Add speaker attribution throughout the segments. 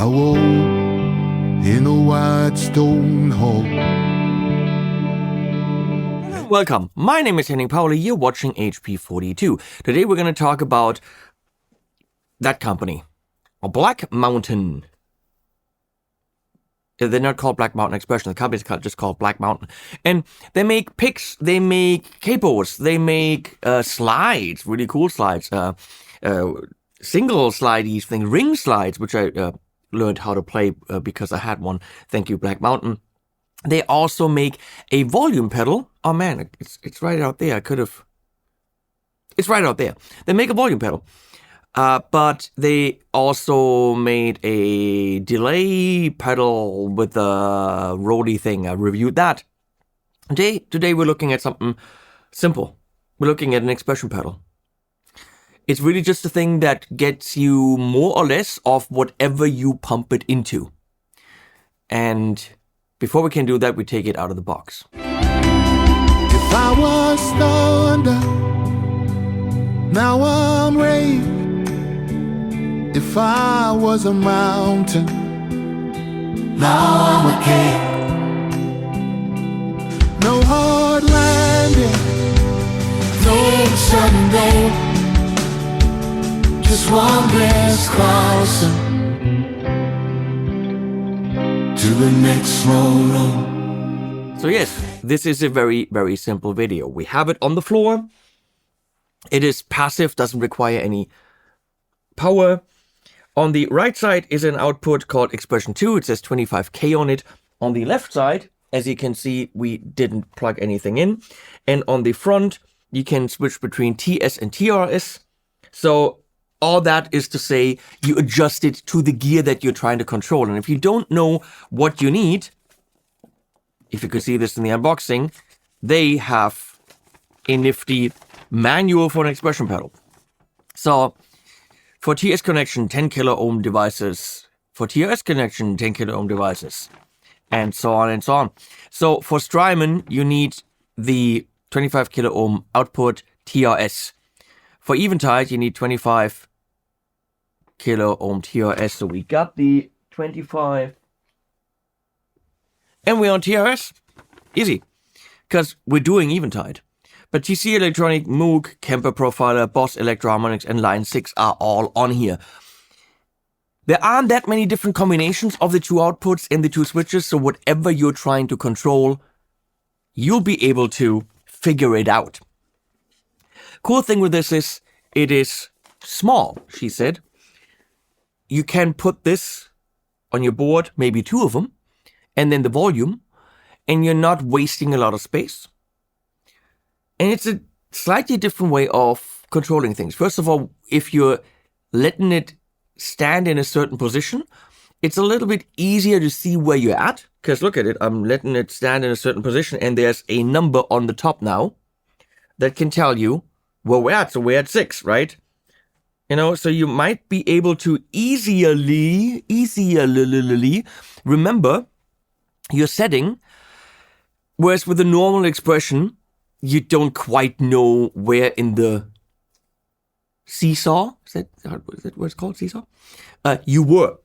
Speaker 1: woke in a white stone hall.
Speaker 2: Welcome, my name is Henning Pauli, you're watching HP42. Today we're going to talk about that company, Black Mountain. They're not called Black Mountain Expression, the company's just called Black Mountain. And they make picks, they make capos, they make slides, really cool slides, single slidey thing, ring slides, which I learned how to play because I had one. Thank you, Black Mountain. They also make a volume pedal. Oh man, it's right out there. It's right out there. They make a volume pedal. But they also made a delay pedal with a roadie thing. I reviewed that. Today we're looking at something simple. We're looking at an expression pedal. It's really just a thing that gets you more or less of whatever you pump it into. And before we can do that, we take it out of the box.
Speaker 1: If I was thunder, now I'm rain. If I was a mountain, now I'm a cave. No hard landing, no sudden day, just one glance crossing to the next road.
Speaker 2: So yes, this is a very, very simple video. We have it on the floor. It is passive, doesn't require any power. On the right side is an output called Expression 2. It says 25K on it. On the left side, as you can see, we didn't plug anything in. And on the front, you can switch between TS and TRS. So all that is to say, you adjust it to the gear that you're trying to control. And if you don't know what you need, if you could see this in the unboxing, they have a nifty manual for an expression pedal. So for TS connection, 10 kilo ohm devices. For TRS connection, 10 kilo ohm devices. And so on and so on. So for Strymon, you need the 25 kilo ohm output TRS. For Eventide, you need 25 kilo ohm TRS. So we got the 25. And we're on TRS. Easy. Because we're doing Eventide. But TC Electronic, Moog, Kemper Profiler, Boss Electro-Harmonics, and Line 6 are all on here. There aren't that many different combinations of the two outputs and the two switches, so whatever you're trying to control, you'll be able to figure it out. Cool thing with this is, it is small, she said. You can put this on your board, maybe two of them, and then the volume, and you're not wasting a lot of space. And it's a slightly different way of controlling things. First of all, if you're letting it stand in a certain position, it's a little bit easier to see where you're at. Because look at it, I'm letting it stand in a certain position, and there's a number on the top now that can tell you where we're at. So we're at 6, right? You know, so you might be able to easily remember your setting, whereas with a normal expression, you don't quite know where in the seesaw, is that what it's called, seesaw? You were.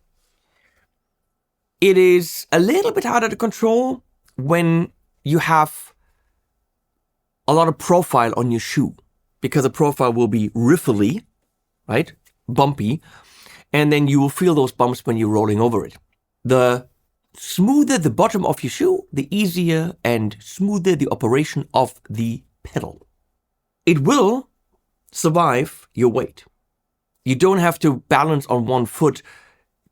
Speaker 2: It is a little bit harder to control when you have a lot of profile on your shoe, because the profile will be riffly, right? Bumpy. And then you will feel those bumps when you're rolling over it. The smoother the bottom of your shoe, the easier and smoother the operation of the pedal. It will survive your weight. You don't have to balance on one foot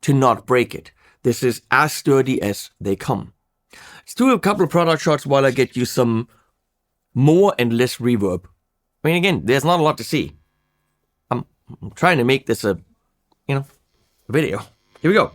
Speaker 2: to not break it. This is as sturdy as they come. Let's do a couple of product shots while I get you some more and less reverb. I mean, again, there's not a lot to see. I'm trying to make this a video. Here we go.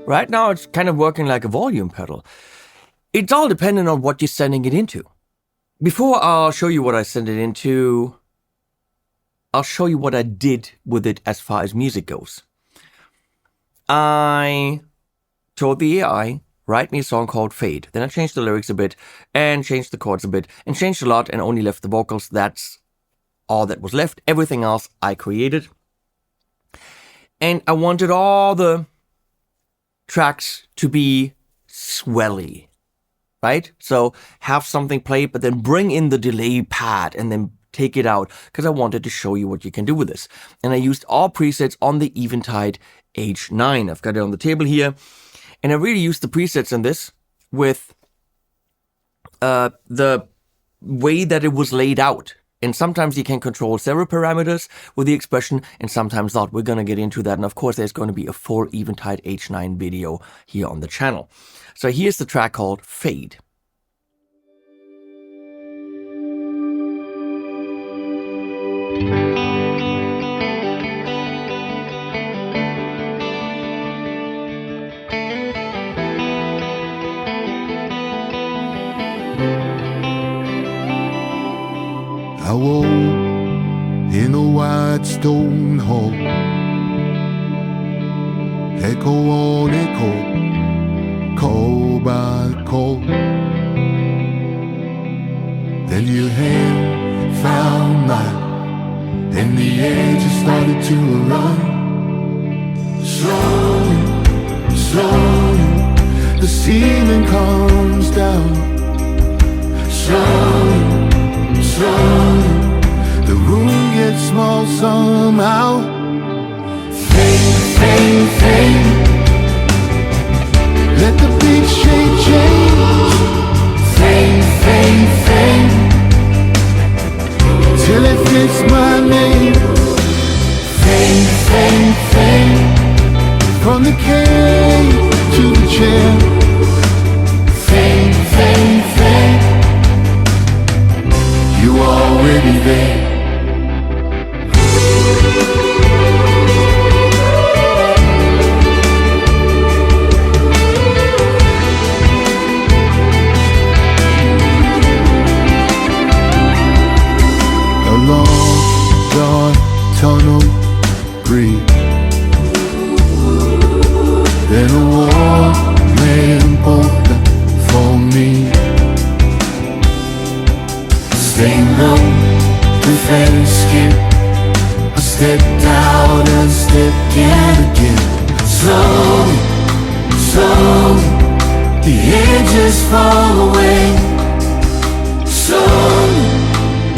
Speaker 2: Right now, it's kind of working like a volume pedal. It's all dependent on what you're sending it into. Before I'll show you what I sent it into, I'll show you what I did with it as far as music goes. I told the AI, write me a song called Fade. Then I changed the lyrics a bit and changed the chords a bit and changed a lot and only left the vocals. That's all that was left. Everything else I created. And I wanted all the tracks to be swelly, right? So have something play, but then bring in the delay pad and then take it out, because I wanted to show you what you can do with this. And I used all presets on the Eventide H9. I've got it on the table here. And I really used the presets in this with the way that it was laid out. And sometimes you can control several parameters with the expression and sometimes not. We're going to get into that. And of course, there's going to be a full Eventide H9 video here on the channel. So here's the track called Fade.
Speaker 1: I woke in a white stone hall. Echo on echo, call by call. Then your hand found mine, and the edges started to run. Slowly, slowly, the ceiling comes down. Slowly, slowly, the room gets small somehow. Fade, fade, fade. Let the big shade change. Fade, fade, fade, till it fits my name. Fade, fade, fade, from the cave to the chair. Fade, fade, fade, you already there. A long, dark tunnel breathe. Then a warm lamp opened for me. Staying low, defense skin. I stepped out and stepped in again. Slowly, slowly, the edges fall away. Slowly,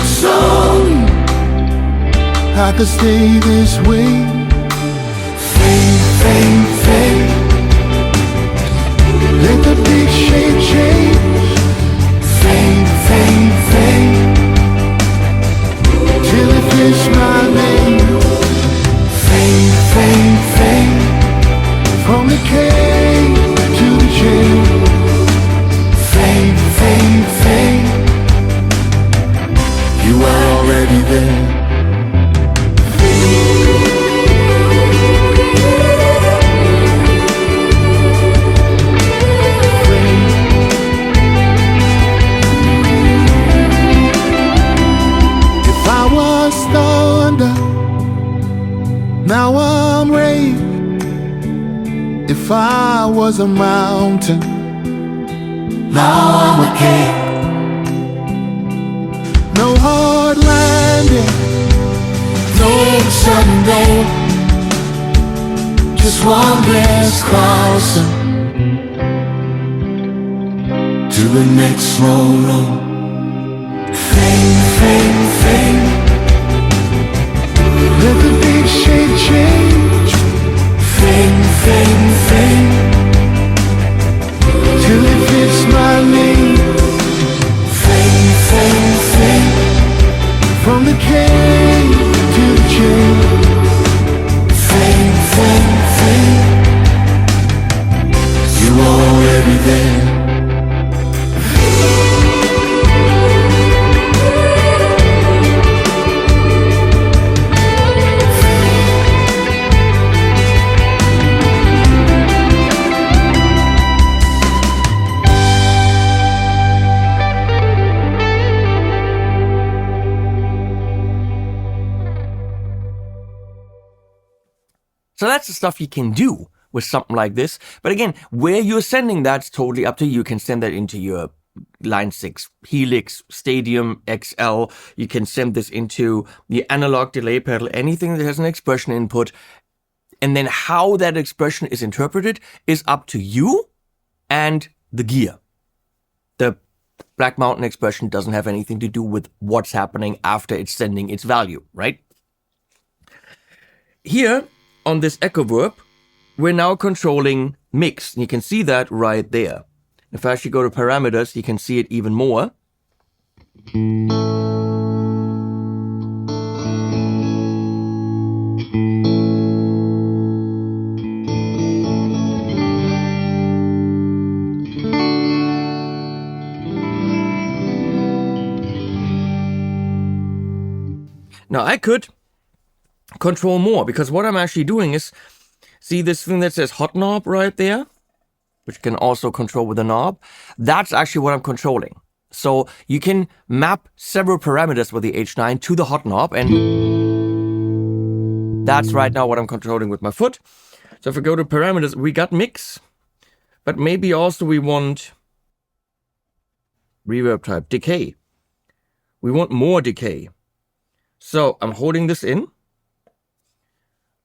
Speaker 1: slowly, I could stay this way. Fade, fade, fade. Let the big shade change. Fade, fade, fade, till it fits my name. Fade, fade, fade, from the cave to the jail. Fade, fade, fade, you are already there. Thunder, now I'm rain. If I was a mountain, now I'm a cave. No hard landing, no sudden day, just one glass crossing to the next road. Fade, fade, fade. Let the big shade change. Fade, fade, fade, till it fits my name. Fade, fade, fade, from the cave to the jail. Fade, fade, fade, you are already there.
Speaker 2: So that's the stuff you can do with something like this. But again, where you're sending that's totally up to you. You can send that into your Line 6 Helix, Stadium, XL. You can send this into the analog delay pedal, anything that has an expression input. And then how that expression is interpreted is up to you and the gear. The Black Mountain expression doesn't have anything to do with what's happening after it's sending its value, right? Here on this echo verb, we're now controlling mix. You can see that right there. If I actually go to parameters, you can see it even more. Now I could control more, because what I'm actually doing is, see this thing that says hot knob right there, which you can also control with a knob? That's actually what I'm controlling. So you can map several parameters with the H9 to the hot knob, and that's right now what I'm controlling with my foot. So if we go to parameters, we got mix, but maybe also we want reverb type, decay. We want more decay. So I'm holding this in.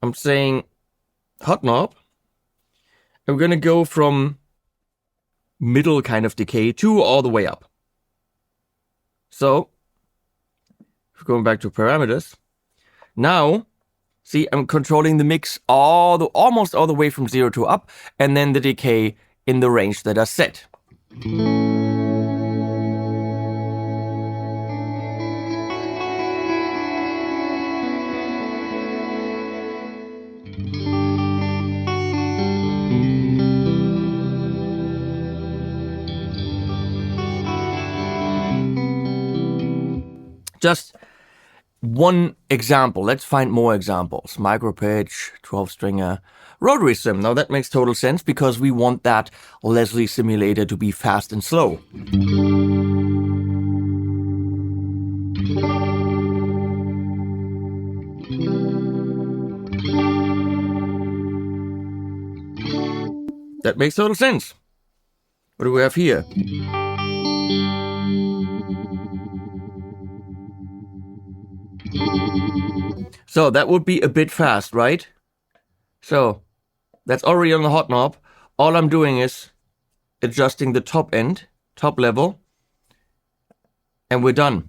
Speaker 2: I'm saying hot knob. And we're going to go from middle kind of decay to all the way up. So if we're going back to parameters, now see, I'm controlling the mix almost all the way from 0 to up, and then the decay in the range that I set. Just one example. Let's find more examples. Micro pitch, 12-stringer, rotary sim. Now that makes total sense because we want that Leslie simulator to be fast and slow. That makes total sense. What do we have here? So that would be a bit fast, right? So that's already on the hot knob. All I'm doing is adjusting the top end, top level, and we're done.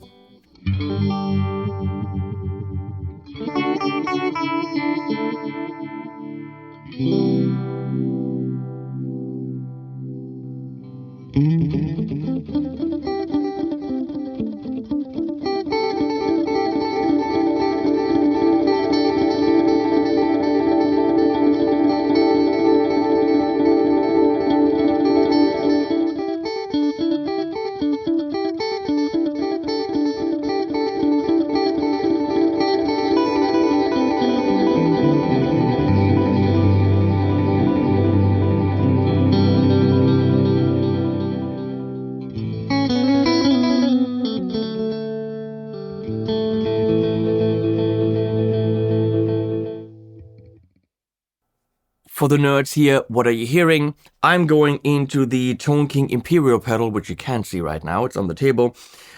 Speaker 2: For the nerds here, what are you hearing? I'm going into the Tone King Imperial pedal, which you can't see right now. It's on the table.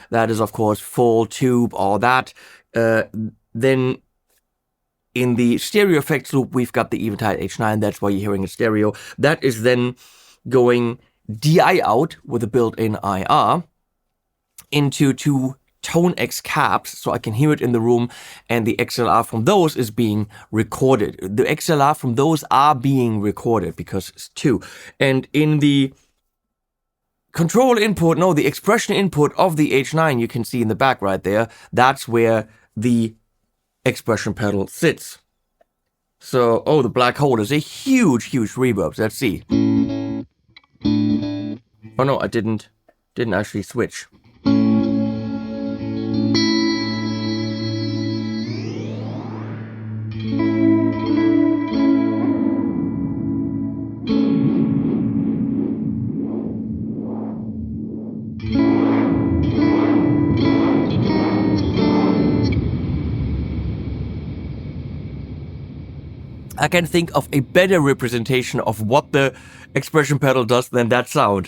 Speaker 2: That is, of course, full tube, all that. Then in the stereo effects loop, we've got the Eventide H9. That's why you're hearing it stereo. That is then going DI out with a built-in IR into two Tone X caps, so I can hear it in the room, and the XLR from those is being recorded. The XLR from those are being recorded because it's two. And in the control input, no, the expression input of the H9, you can see in the back right there, that's where the expression pedal sits. So, oh, the black hole is a huge, huge reverb. Let's see. Oh no, I didn't actually switch. I can think of a better representation of what the expression pedal does than that sound.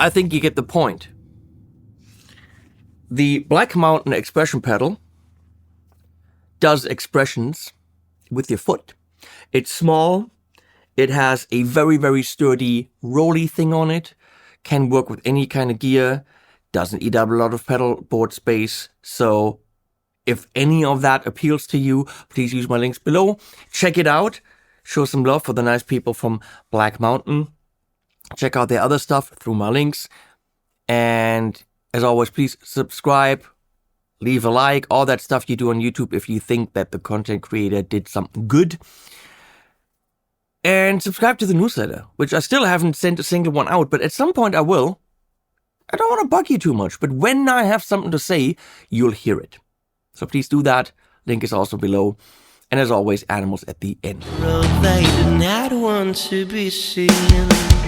Speaker 2: I think you get the point. The Black Mountain expression pedal does expressions with your foot. It's small. It has a very, very sturdy rolly thing on it. Can work with any kind of gear. Doesn't eat up a lot of pedal board space. So if any of that appeals to you, please use my links below. Check it out. Show some love for the nice people from Black Mountain. Check out their other stuff through my links. And as always, please subscribe, leave a like, all that stuff you do on YouTube if you think that the content creator did something good. And subscribe to the newsletter, which I still haven't sent a single one out, but at some point I will. I don't want to bug you too much, but when I have something to say, you'll hear it. So please do that. Link is also below. And as always, animals at the end.
Speaker 3: They did not want to be seen.